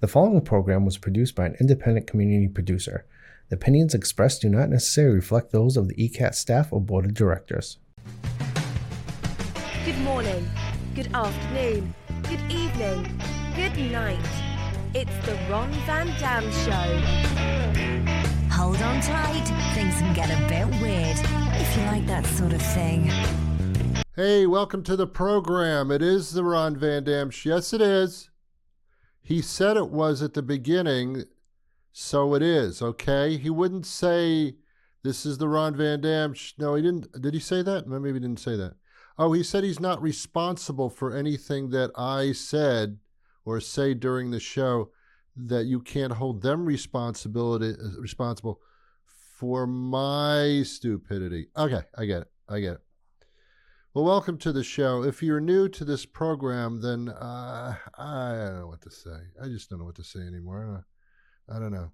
The following program was produced by an independent community producer. The opinions expressed do not necessarily reflect those of the ECAT staff or board of directors. Good morning, good afternoon, good evening, good night. It's the Ron Van Dam Show. Hold on tight, things can get a bit weird, if you like that sort of thing. Hey, welcome to the program. It is the Ron Van Dam Show. Yes, it is. He said it was at the beginning, so it is, okay? He wouldn't say, this is the Ron Van Dam Show. No, he didn't. Did he say that? Maybe he didn't say that. Oh, he said he's not responsible for anything that I said or say during the show, that you can't hold them responsible for my stupidity. Okay, I get it. Well, welcome to the show. If you're new to this program, then I don't know what to say. I just don't know what to say anymore. I don't know.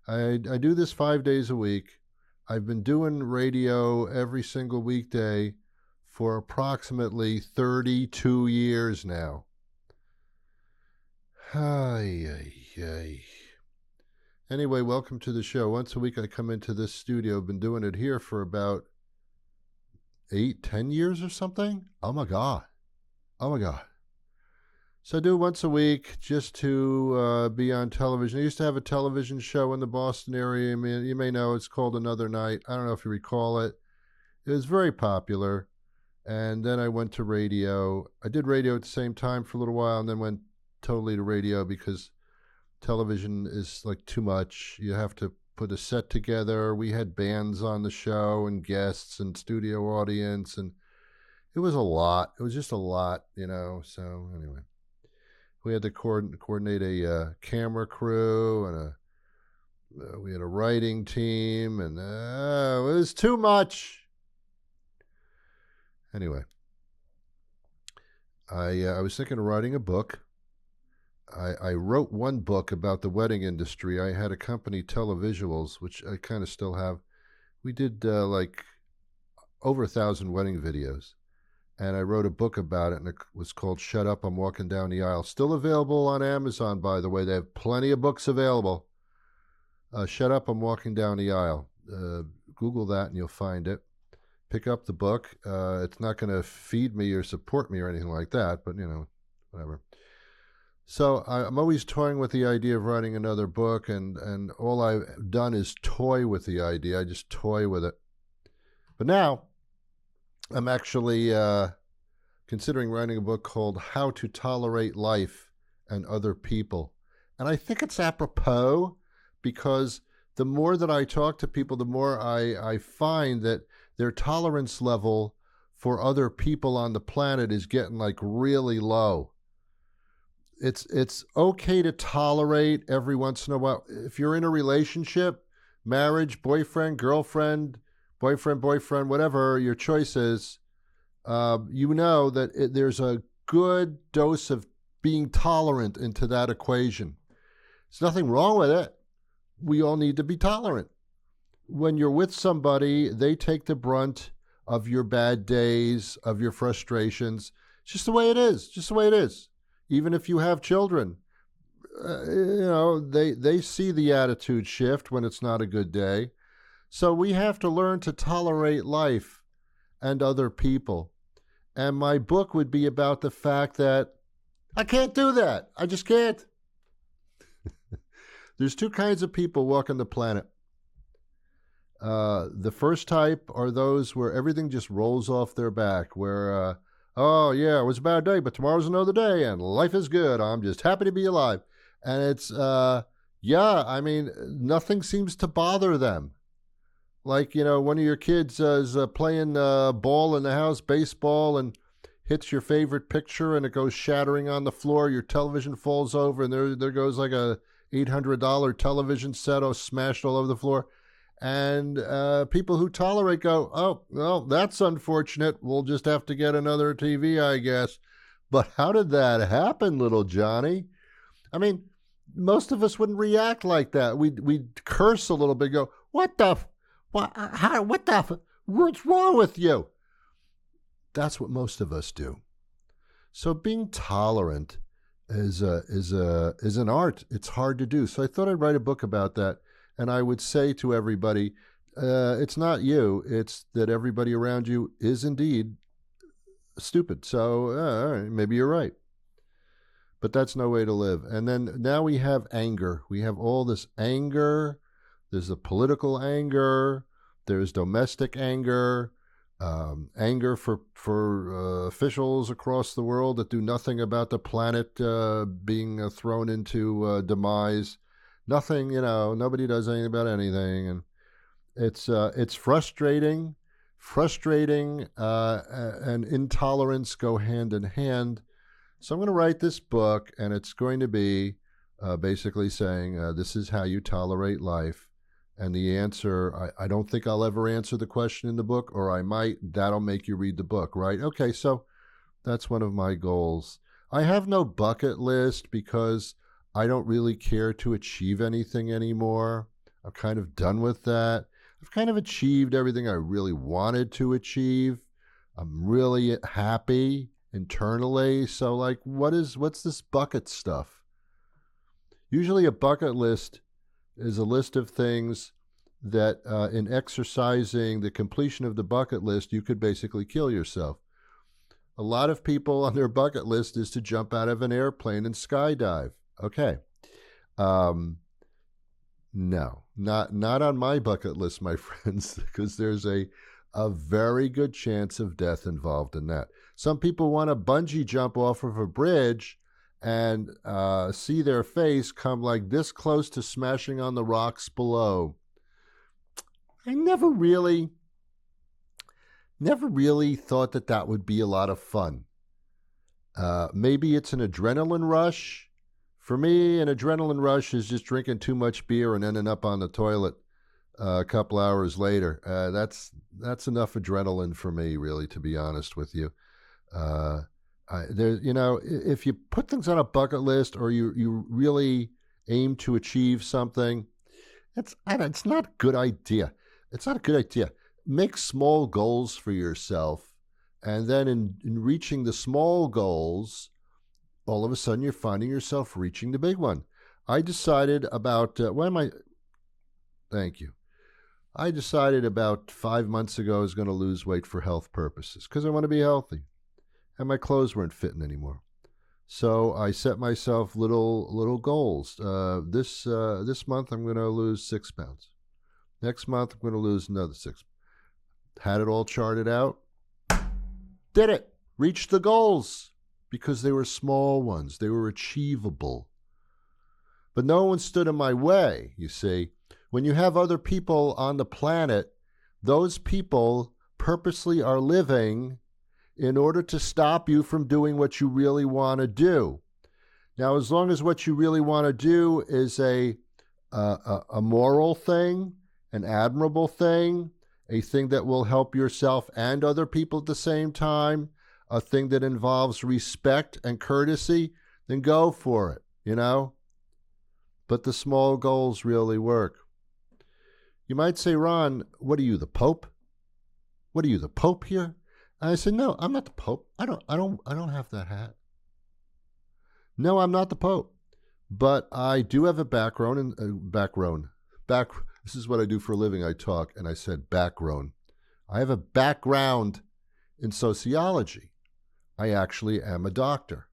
I do this 5 days a week. I've been doing radio every single weekday for approximately 32 years now. Anyway, welcome to the show. Once a week I come into this studio. I've been doing it here for about 8-10 years or something. Oh my god. So I do it once a week just to be on television. I used to have a television show in the Boston area. I mean, you may know it's called Another Night. I don't know if you recall it. It was very popular. And then I went to radio. I did radio at the same time for a little while and then went totally to radio because television is like too much. You have to put a set together. We had bands on the show and guests and studio audience, and it was a lot. It was just a lot, you know. So anyway, we had to coordinate a camera crew and we had a writing team, and it was too much. Anyway, I was thinking of writing a book. I wrote one book about the wedding industry. I had a company, Televisuals, which I kind of still have. We did like over 1,000 wedding videos. And I wrote a book about it, and it was called Shut Up, I'm Walking Down the Aisle. Still available on Amazon, by the way. They have plenty of books available. Shut Up, I'm Walking Down the Aisle. Google that and you'll find it. Pick up the book. It's not going to feed me or support me or anything like that, but, you know, whatever. So I'm always toying with the idea of writing another book, and all I've done is toy with the idea. I just toy with it. But now I'm actually considering writing a book called How to Tolerate Life and Other People. And I think it's apropos because the more that I talk to people, the more I find that their tolerance level for other people on the planet is getting like really low. It's okay to tolerate every once in a while. If you're in a relationship, marriage, boyfriend, girlfriend, boyfriend, whatever your choice is, you know that there's a good dose of being tolerant into that equation. There's nothing wrong with it. We all need to be tolerant. When you're with somebody, they take the brunt of your bad days, of your frustrations. It's just the way it is. Even if you have children, you know, they see the attitude shift when it's not a good day. So we have to learn to tolerate life and other people. And my book would be about the fact that I can't do that. I just can't. There's two kinds of people walking the planet. The first type are those where everything just rolls off their back, where oh, yeah, it was a bad day, but tomorrow's another day, and life is good. I'm just happy to be alive. And it's, I mean, nothing seems to bother them. Like, you know, one of your kids is playing ball in the house, baseball, and hits your favorite picture, and it goes shattering on the floor. Your television falls over, and there goes like a $800 television set smashed all over the floor. And people who tolerate go, oh, well, that's unfortunate. We'll just have to get another TV, I guess. But how did that happen, little Johnny? I mean, most of us wouldn't react like that. We'd curse a little bit, go, what's wrong with you? That's what most of us do. So being tolerant is an art. It's hard to do. So I thought I'd write a book about that, and I would say to everybody, it's not you. It's that everybody around you is indeed stupid. So all right, maybe you're right. But that's no way to live. And then now we have anger. We have all this anger. There's the political anger. There's domestic anger. Anger for officials across the world that do nothing about the planet being thrown into demise. Nothing, nobody does anything about anything, and it's frustrating. Frustrating and intolerance go hand in hand. So I'm going to write this book, and it's going to be basically saying this is how you tolerate life. And the answer, I don't think I'll ever answer the question in the book, or I might. That'll make you read the book, right? Okay, so that's one of my goals. I have no bucket list because I don't really care to achieve anything anymore. I'm kind of done with that. I've kind of achieved everything I really wanted to achieve. I'm really happy internally. So, like, what's this bucket stuff? Usually a bucket list is a list of things that in exercising the completion of the bucket list, you could basically kill yourself. A lot of people on their bucket list is to jump out of an airplane and skydive. Okay. No, not on my bucket list, my friends, because there's a very good chance of death involved in that. Some people want to bungee jump off of a bridge and see their face come like this close to smashing on the rocks below. I never really thought that would be a lot of fun. Maybe it's an adrenaline rush. For me, an adrenaline rush is just drinking too much beer and ending up on the toilet a couple hours later. That's enough adrenaline for me, really, to be honest with you. If you put things on a bucket list or you really aim to achieve something, it's not a good idea. It's not a good idea. Make small goals for yourself, and then in reaching the small goals, all of a sudden you're finding yourself reaching the big one. I decided about, Thank you. I decided about 5 months ago I was going to lose weight for health purposes because I want to be healthy. And my clothes weren't fitting anymore. So I set myself little goals. This month I'm going to lose 6 pounds. Next month I'm going to lose another 6. Had it all charted out. Did it. Reached the goals because they were small ones. They were achievable. But no one stood in my way, you see. When you have other people on the planet, those people purposely are living in order to stop you from doing what you really want to do. Now, as long as what you really want to do is a moral thing, an admirable thing, a thing that will help yourself and other people at the same time, a thing that involves respect and courtesy, then go for it, But the small goals really work. You might say, Ron, what are you, the Pope? What are you, the Pope here? And I said, no, I'm not the Pope. I don't have that hat. No, I'm not the Pope. But I do have a background. This is what I do for a living. I talk, and I said background. I have a background in sociology. I actually am a doctor.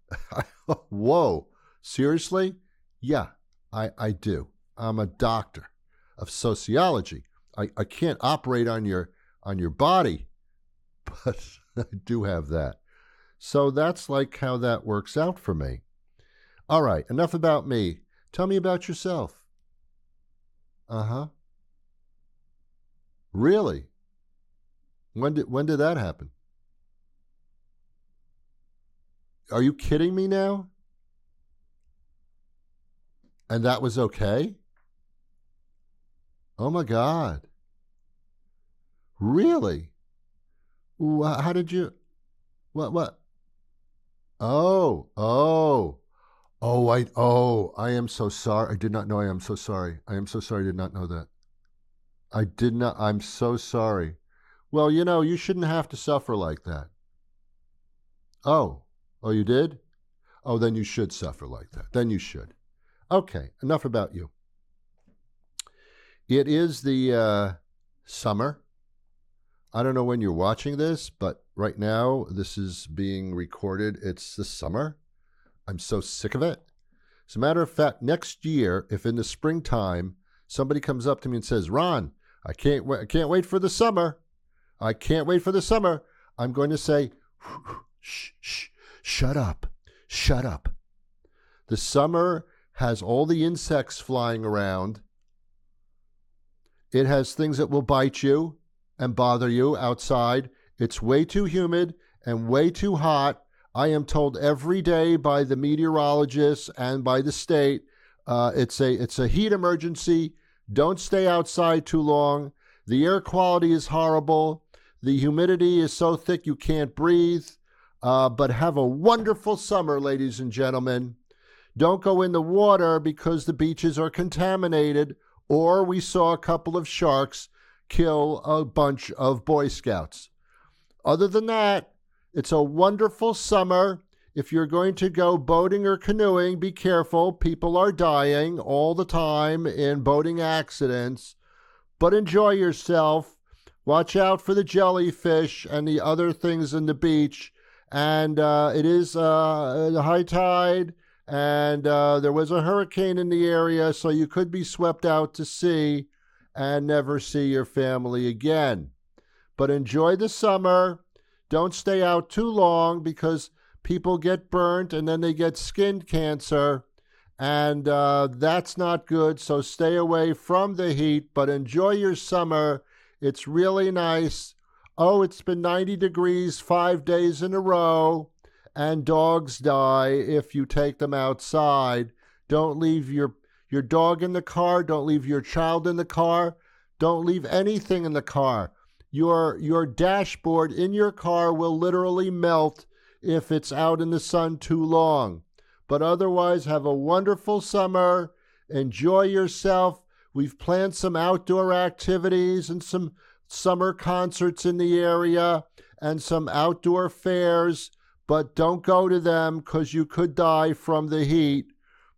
Whoa, seriously? Yeah, I do. I'm a doctor of sociology. I can't operate on your body, but I do have that. So that's like how that works out for me. All right, enough about me. Tell me about yourself. Uh-huh. Really? When did that happen? Are you kidding me now? And that was okay? Oh my God. Really? How did you, what? Oh, I am so sorry. I did not know. I am so sorry. I am so sorry. I did not know that. I'm so sorry. Well, you shouldn't have to suffer like that. Oh, you did? oh, then you should suffer like that. Then you should. Okay, enough about you. It is the summer. I don't know when you're watching this, but right now this is being recorded. It's the summer. I'm so sick of it. As a matter of fact, next year, if in the springtime somebody comes up to me and says, Ron, I can't wait for the summer. I can't wait for the summer. I'm going to say, shut up. Shut up. The summer has all the insects flying around. It has things that will bite you and bother you outside. It's way too humid and way too hot. I am told every day by the meteorologists and by the state, it's a heat emergency. Don't stay outside too long. The air quality is horrible. The humidity is so thick you can't breathe. But have a wonderful summer, ladies and gentlemen. Don't go in the water because the beaches are contaminated, or we saw a couple of sharks kill a bunch of Boy Scouts. Other than that, it's a wonderful summer. If you're going to go boating or canoeing, be careful. People are dying all the time in boating accidents. But enjoy yourself. Watch out for the jellyfish and the other things in the beach. And it is the high tide, and there was a hurricane in the area, so you could be swept out to sea and never see your family again. But enjoy the summer. Don't stay out too long because people get burnt and then they get skin cancer, and that's not good. So stay away from the heat, but enjoy your summer. It's really nice. Oh, it's been 90 degrees 5 days in a row, and dogs die if you take them outside. Don't leave your dog in the car. Don't leave your child in the car. Don't leave anything in the car. Your dashboard in your car will literally melt if it's out in the sun too long. But otherwise, have a wonderful summer. Enjoy yourself. We've planned some outdoor activities and some summer concerts in the area and some outdoor fairs, but don't go to them because you could die from the heat.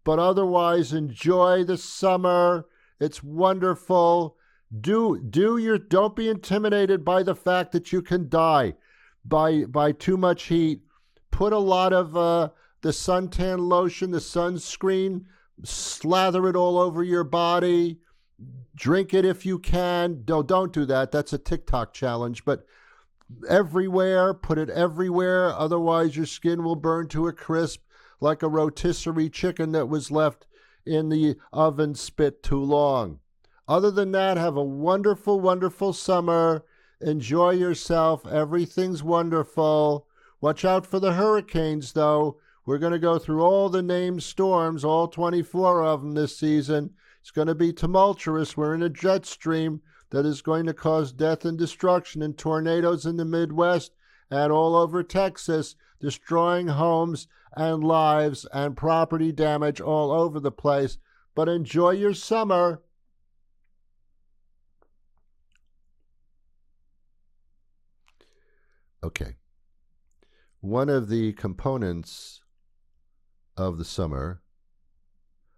But otherwise, enjoy the summer. It's wonderful. Don't be intimidated by the fact that you can die by too much heat. Put a lot of the suntan lotion, the sunscreen, slather it all over your body. Drink it if you can. Don't do that. That's a TikTok challenge. But everywhere, put it everywhere. Otherwise, your skin will burn to a crisp like a rotisserie chicken that was left in the oven spit too long. Other than that, have a wonderful, wonderful summer. Enjoy yourself. Everything's wonderful. Watch out for the hurricanes, though. We're going to go through all the named storms, all 24 of them this season. It's going to be tumultuous. We're in a jet stream that is going to cause death and destruction and tornadoes in the Midwest and all over Texas, destroying homes and lives and property damage all over the place. But enjoy your summer. Okay. One of the components of the summer.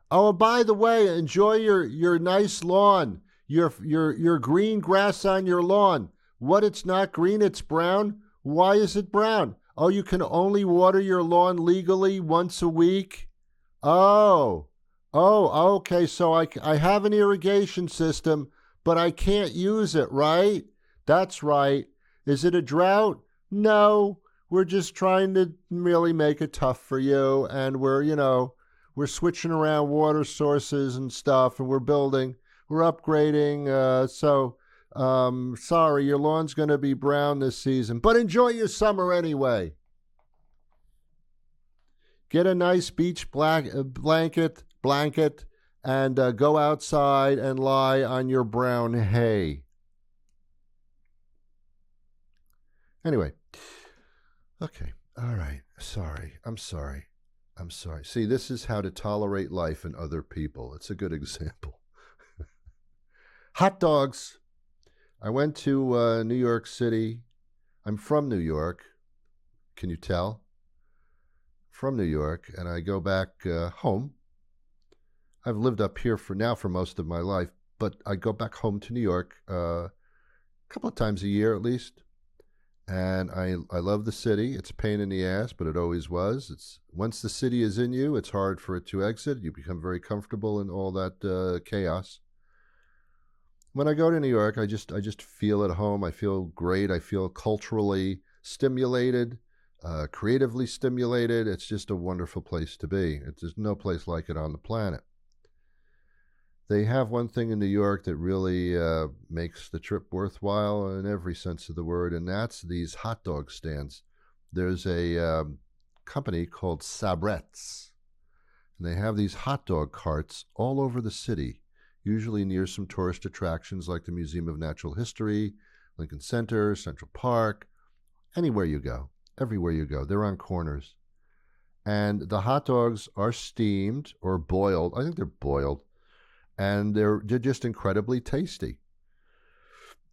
Oh, by the way, enjoy your nice lawn, your green grass on your lawn. What, it's not green, it's brown? Why is it brown? Oh, you can only water your lawn legally once a week? Oh, okay, so I have an irrigation system, but I can't use it, right? That's right. Is it a drought? No, we're just trying to really make it tough for you, and we're switching around water sources and stuff, and we're upgrading. Sorry, your lawn's going to be brown this season, but enjoy your summer anyway. Get a nice beach blanket, and go outside and lie on your brown hay. Anyway, okay, all right, I'm sorry. See, this is how to tolerate life and other people. It's a good example. Hot dogs. I went to New York City. I'm from New York. Can you tell? from New York and I go back home. I've lived up here for most of my life, but I go back home to New York a couple of times a year at least. And I love the city. It's a pain in the ass, but it always was. It's once the city is in you, it's hard for it to exit. You become very comfortable in all that chaos. When I go to New York, I just feel at home. I feel great. I feel culturally stimulated, creatively stimulated. It's just a wonderful place to be. There's no place like it on the planet. They have one thing in New York that really makes the trip worthwhile in every sense of the word, and that's these hot dog stands. There's a company called Sabrett's, and they have these hot dog carts all over the city, usually near some tourist attractions like the Museum of Natural History, Lincoln Center, Central Park, anywhere you go, everywhere you go. They're on corners. And the hot dogs are steamed or boiled. I think they're boiled. And they're just incredibly tasty.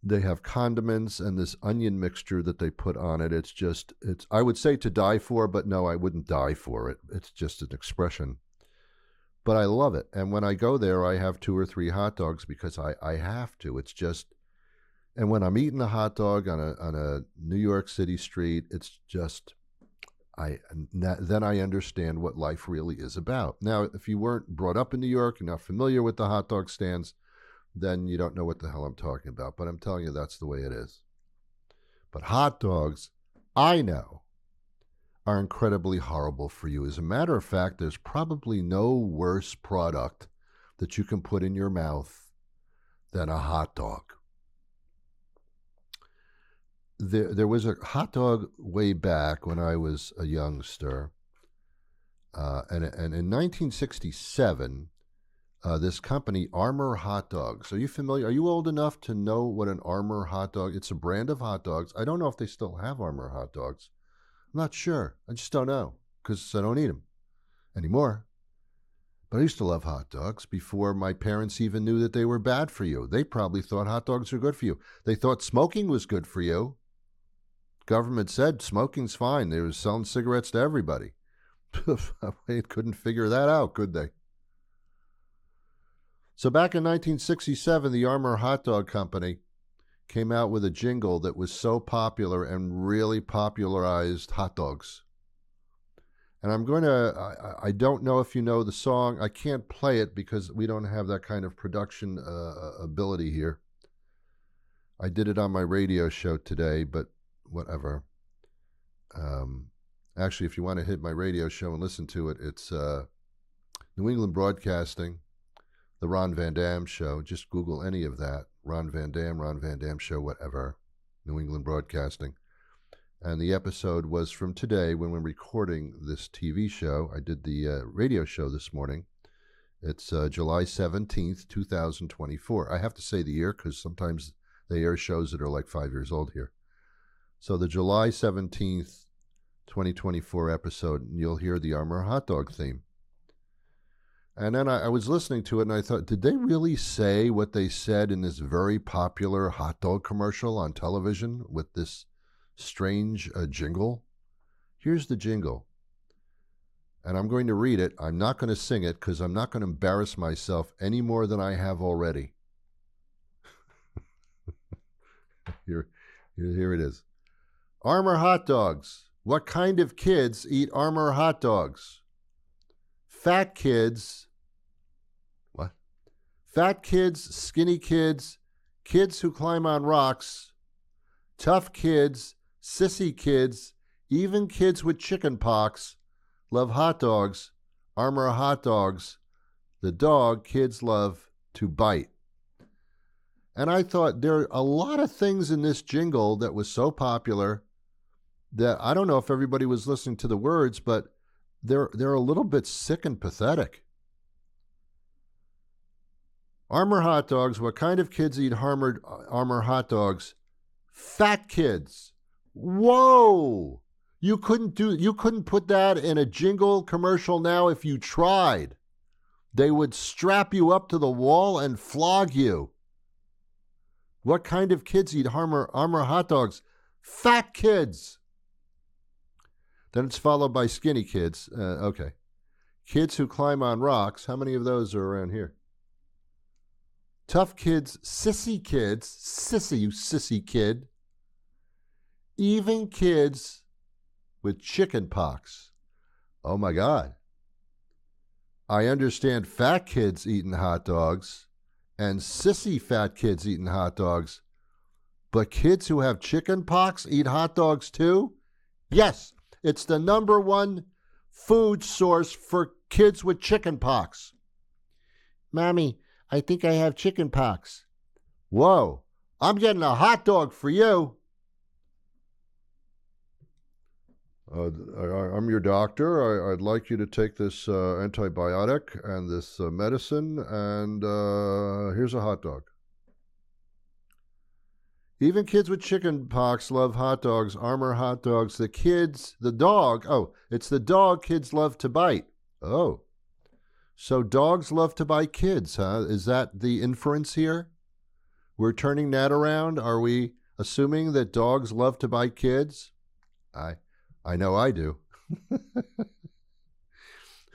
They have condiments and this onion mixture that they put on it. It's I would say to die for, but no, I wouldn't die for it. It's just an expression. But I love it. And when I go there, I have 2 or 3 hot dogs because I have to. It's just, and when I'm eating a hot dog on a New York City street, it's just, then I understand what life really is about. Now, if you weren't brought up in New York, you're not familiar with the hot dog stands, then you don't know what the hell I'm talking about. But I'm telling you, that's the way it is. But hot dogs, I know, are incredibly horrible for you. As a matter of fact, there's probably no worse product that you can put in your mouth than a hot dog. There was a hot dog way back when I was a youngster, and in 1967, this company, Armour Hot Dogs. Are you familiar? Are you old enough to know what an Armour hot dog? It's a brand of hot dogs. I don't know if they still have Armour hot dogs. I'm not sure. I just don't know because I don't eat them anymore. But I used to love hot dogs before my parents even knew that they were bad for you. They probably thought hot dogs were good for you. They thought smoking was good for you. Government said smoking's fine. They were selling cigarettes to everybody. They couldn't figure that out, could they? So back in 1967, the Armour Hot Dog Company came out with a jingle that was so popular and really popularized hot dogs. And I don't know if you know the song. I can't play it because we don't have that kind of production ability here. I did it on my radio show today, but whatever. Actually, if you want to hit my radio show and listen to it, it's New England Broadcasting, the Ron Van Dam Show. Just Google any of that. Ron Van Dam Show, whatever. New England Broadcasting. And the episode was from today when we're recording this TV show. I did the radio show this morning. It's July 17th, 2024. I have to say the year because sometimes they air shows that are like 5 years old here. So the July 17th, 2024 episode, you'll hear the Armour hot dog theme. And then I was listening to it and I thought, did they really say what they said in this very popular hot dog commercial on television with this strange jingle? Here's the jingle. And I'm going to read it. I'm not going to sing it because I'm not going to embarrass myself any more than I have already. Here it is. Armour hot dogs. What kind of kids eat Armour hot dogs? Fat kids. What? Fat kids, skinny kids, kids who climb on rocks, tough kids, sissy kids, even kids with chicken pox love hot dogs. Armour hot dogs. The dog kids love to bite. And I thought there are a lot of things in this jingle that was so popular that I don't know if everybody was listening to the words, but they're a little bit sick and pathetic. Armour hot dogs. What kind of kids eat Armour hot dogs? Fat kids. Whoa! You couldn't put that in a jingle commercial now if you tried. They would strap you up to the wall and flog you. What kind of kids eat Armour hot dogs? Fat kids. Then it's followed by skinny kids. Okay. Kids who climb on rocks. How many of those are around here? Tough kids, sissy kids. Sissy, you sissy kid. Even kids with chicken pox. Oh my God. I understand fat kids eating hot dogs and sissy fat kids eating hot dogs. But kids who have chicken pox eat hot dogs too? Yes, it's the number one food source for kids with chicken pox. Mommy, I think I have chicken pox. Whoa, I'm getting a hot dog for you. I'm your doctor. I'd like you to take this antibiotic and this medicine, and here's a hot dog. Even kids with chicken pox love hot dogs, Armour hot dogs. It's the dog kids love to bite. Oh, so dogs love to bite kids, huh? Is that the inference here? We're turning that around? Are we assuming that dogs love to bite kids? I know I do.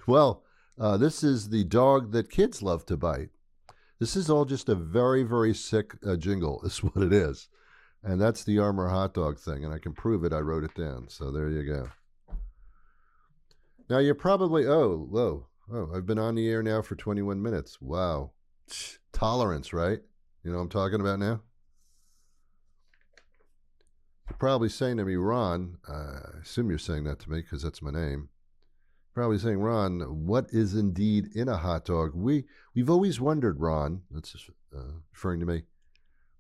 Well, this is the dog that kids love to bite. This is all just a very, very sick jingle, is what it is. And that's the Armour hot dog thing, and I can prove it. I wrote it down, so there you go. Now, you're probably, I've been on the air now for 21 minutes. Wow. Tolerance, right? You know what I'm talking about now? You're probably saying to me, Ron, I assume you're saying that to me because that's my name. Probably saying, Ron, what is indeed in a hot dog? We've always wondered, Ron, that's referring to me,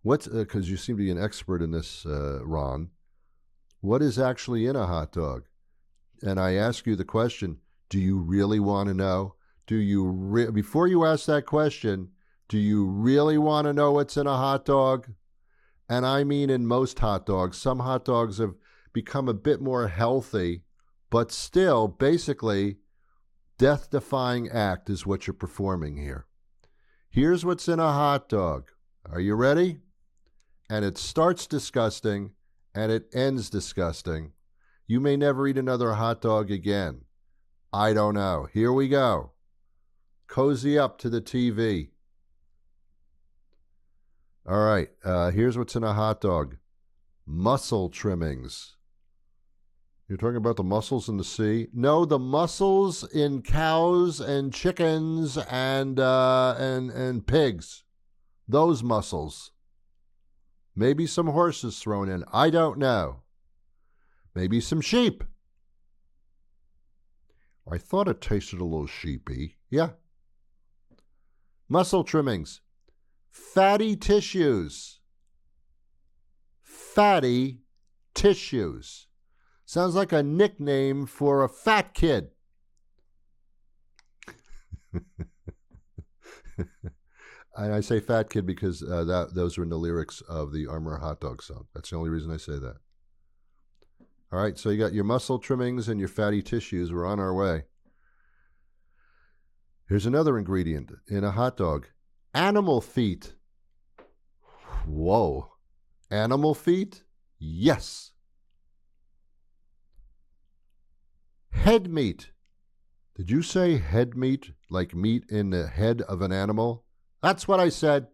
because you seem to be an expert in this, Ron, what is actually in a hot dog? And I ask you the question, do you really want to know? Before you ask that question, do you really want to know what's in a hot dog? And I mean in most hot dogs. Some hot dogs have become a bit more healthy, but still, basically, death-defying act is what you're performing here. Here's what's in a hot dog. Are you ready? And it starts disgusting, and it ends disgusting. You may never eat another hot dog again. I don't know. Here we go. Cozy up to the TV. All right, here's what's in a hot dog. Muscle trimmings. You're talking about the mussels in the sea? No, the mussels in cows and chickens and pigs. Those mussels. Maybe some horses thrown in. I don't know. Maybe some sheep. I thought it tasted a little sheepy. Yeah. Muscle trimmings. Fatty tissues. Fatty tissues. Sounds like a nickname for a fat kid. And I say fat kid because those are in the lyrics of the Armour hot dog song. That's the only reason I say that. All right, so you got your muscle trimmings and your fatty tissues. We're on our way. Here's another ingredient in a hot dog. Animal feet. Whoa. Animal feet? Yes. Head meat. Did you say head meat, like meat in the head of an animal? That's what I said.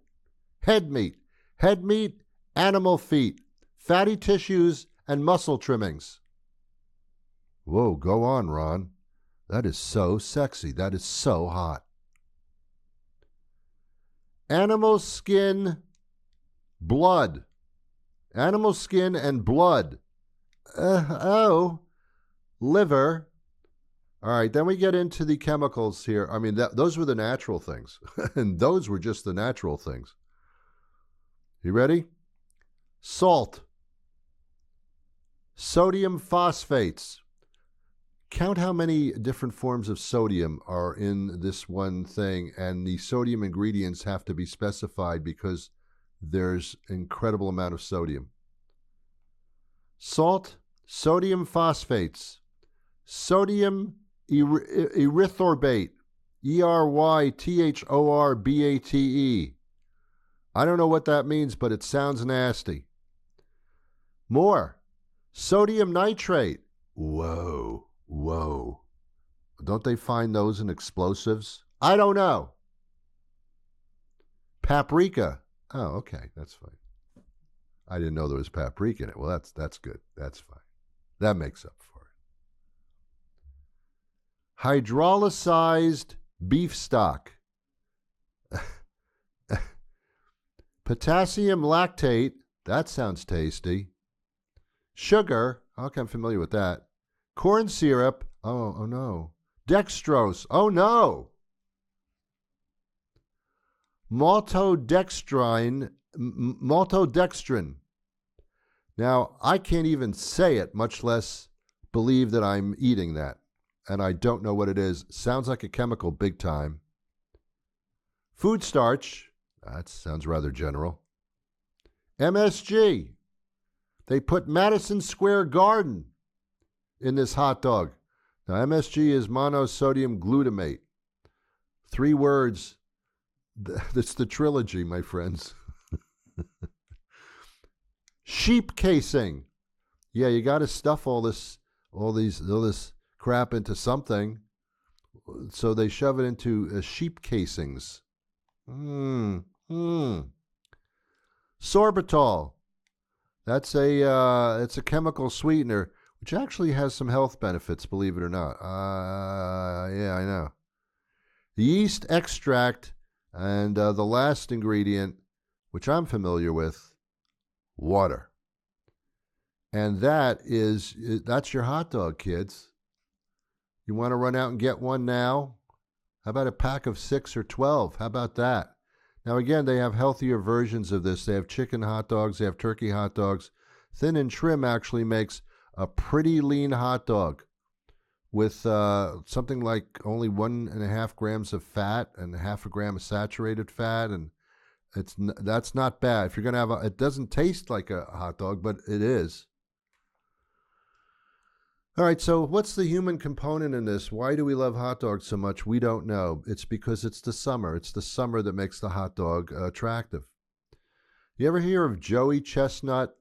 Head meat. Head meat, animal feet, fatty tissues, and muscle trimmings. Whoa, go on, Ron. That is so sexy. That is so hot. Animal skin, blood. Animal skin and blood. Liver. All right, then we get into the chemicals here. I mean, those were the natural things. And those were just the natural things. You ready? Salt. Sodium phosphates. Count how many different forms of sodium are in this one thing, and the sodium ingredients have to be specified because there's incredible amount of sodium. Salt, sodium phosphates, sodium erythorbate, erythorbate. I don't know what that means, but it sounds nasty. More, sodium nitrate. Whoa. Don't they find those in explosives? I don't know. Paprika. Oh, okay, that's fine. I didn't know there was paprika in it. Well, that's good. That's fine. That makes up for it. Hydrolyzed beef stock. Potassium lactate. That sounds tasty. Sugar. Okay, I'm familiar with that. Corn syrup. Oh no. Dextrose. Oh no. Maltodextrin. Now, I can't even say it, much less believe that I'm eating that. And I don't know what it is. Sounds like a chemical big time. Food starch. That sounds rather general. MSG. They put Madison Square Garden in this hot dog. Now, MSG is monosodium glutamate. 3 words. That's the trilogy, my friends. Sheep casing. Yeah, you got to stuff all this crap into something. So they shove it into sheep casings. Sorbitol. That's it's a chemical sweetener, which actually has some health benefits, believe it or not. Yeah, I know. The yeast extract, and the last ingredient, which I'm familiar with, water. And that's your hot dog, kids. You want to run out and get one now? How about a pack of 6 or 12? How about that? Now, again, they have healthier versions of this. They have chicken hot dogs. They have turkey hot dogs. Thin and Trim actually makes a pretty lean hot dog with something like only 1.5 grams of fat and 0.5 gram of saturated fat. And that's not bad. If you're going to have it doesn't taste like a hot dog, but it is. All right, so what's the human component in this? Why do we love hot dogs so much? We don't know. It's because it's the summer. It's the summer that makes the hot dog attractive. You ever hear of Joey Chestnut?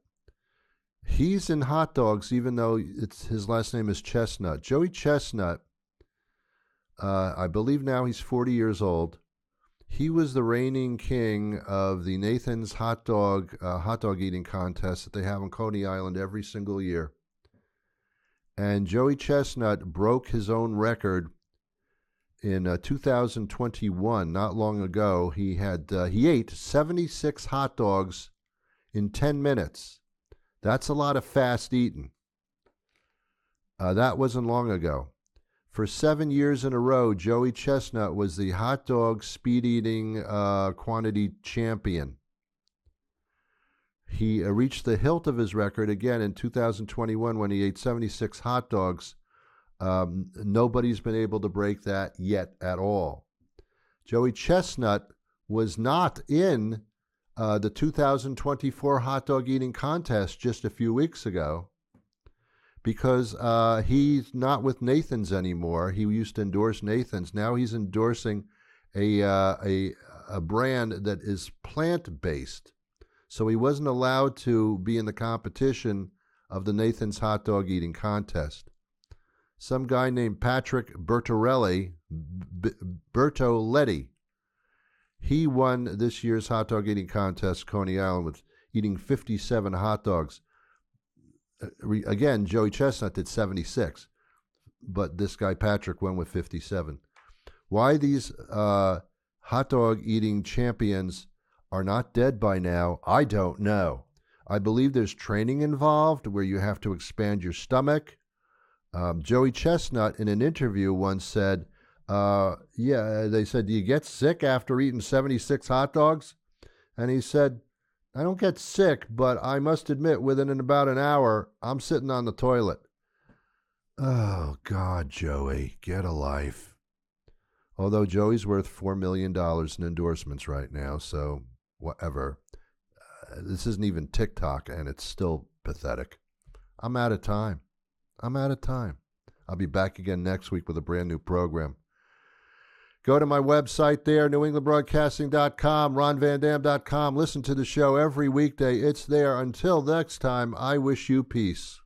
He's in hot dogs, even though his last name is Chestnut. Joey Chestnut, I believe now he's 40 years old. He was the reigning king of the Nathan's hot dog eating contest that they have on Coney Island every single year. And Joey Chestnut broke his own record in 2021, not long ago. He ate 76 hot dogs in 10 minutes. That's a lot of fast eating. That wasn't long ago. For 7 years in a row, Joey Chestnut was the hot dog speed eating quantity champion. He reached the hilt of his record again in 2021 when he ate 76 hot dogs. Nobody's been able to break that yet at all. Joey Chestnut was not in the 2024 hot dog eating contest just a few weeks ago because he's not with Nathan's anymore. He used to endorse Nathan's. Now he's endorsing a brand that is plant-based. So he wasn't allowed to be in the competition of the Nathan's hot dog eating contest. Some guy named Patrick Bertoletti, he won this year's hot dog eating contest, Coney Island, with eating 57 hot dogs. Again, Joey Chestnut did 76, but this guy Patrick won with 57. Why these hot dog eating champions are not dead by now, I don't know. I believe there's training involved where you have to expand your stomach. Joey Chestnut in an interview once said, they said, do you get sick after eating 76 hot dogs? And he said, I don't get sick, but I must admit within about an hour, I'm sitting on the toilet. Oh, God, Joey, get a life. Although Joey's worth $4 million in endorsements right now, so whatever. This isn't even TikTok, and it's still pathetic. I'm out of time. I'll be back again next week with a brand new program. Go to my website there, newenglandbroadcasting.com, ronvandam.com. Listen to the show every weekday. It's there. Until next time, I wish you peace.